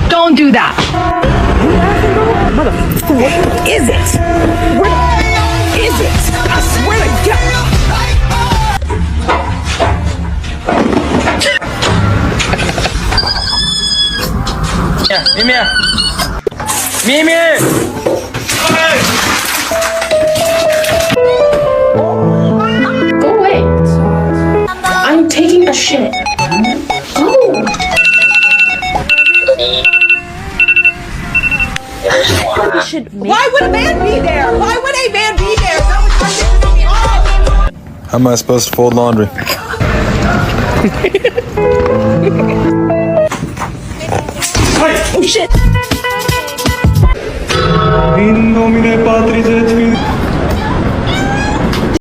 Don't do that. What is it? What is it? I swear to God. Mimi! Mimi! Go away. I'm taking a shit. Oh. Why would a man be there? Why would a man be there? That was trying to piss me off. How am I supposed to fold laundry? Oh shit. In nomine Patris et Filii